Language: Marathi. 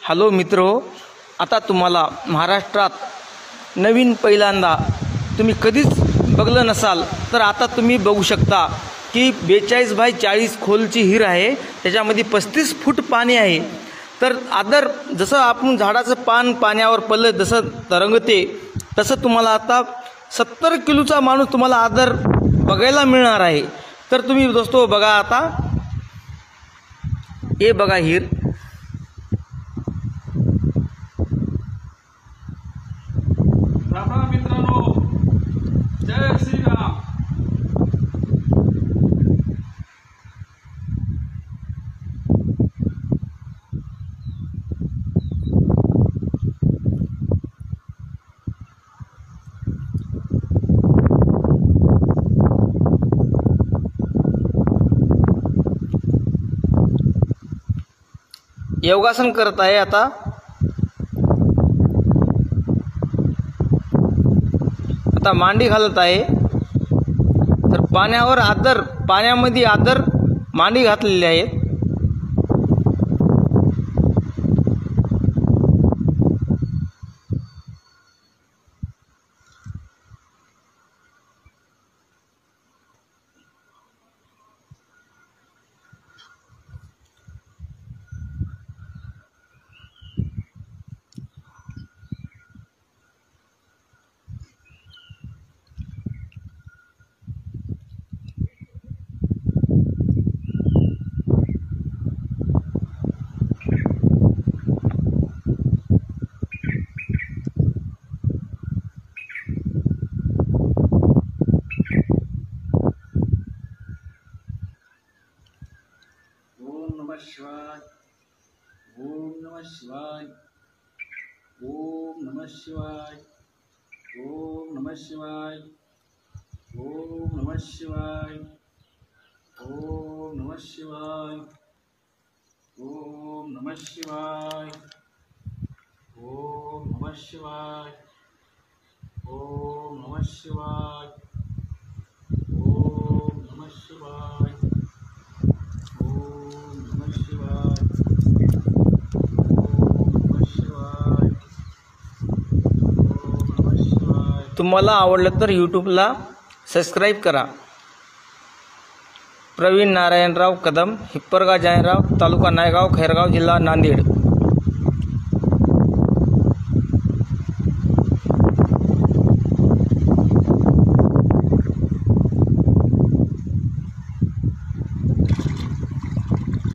हॅलो मित्रो, आता तुम्हाला महाराष्ट्रात नवीन पहिल्यांदा तुम्ही कधीच बघलं नसाल तर आता तुम्ही बघू शकता की 42x40 खोलची हिर आहे। त्याच्यामध्ये 35 फूट पाणी आहे। तर आदर जसं आपण झाडाचं पान पाण्यावर पडलं जसं तरंगते तसं तुम्हाला आता 70 किलोचा माणूस तुम्हाला आदर बघायला मिळणार आहे। तर तुम्ही दोस्तो बघा, आता हे बघा हिर, राम राम मित्रांनो, जय श्रीराम। योगासन करत आहे। आता मांडी घालत आहे। तर पाण्यावर आदर, पाण्यामध्ये आदर मांडी घातलेली आहे। शिवाय, ओम नमः शिवाय, ओम नमः शिवाय, ओम नमः शिवाय, ओम नमः शिवाय, ओम नमः शिवाय, ओम नमः शिवाय, ओम नमः शिवाय, ओम नमः शिवाय, ओम नमः शिवाय, तुम्हाला आवडलं तर यूट्यूबला सबस्क्राईब करा। प्रवीण नारायणराव कदम, हिप्परगा जायराव, तालुका नायगाव, खैरगाव, जिल्हा नांदेड।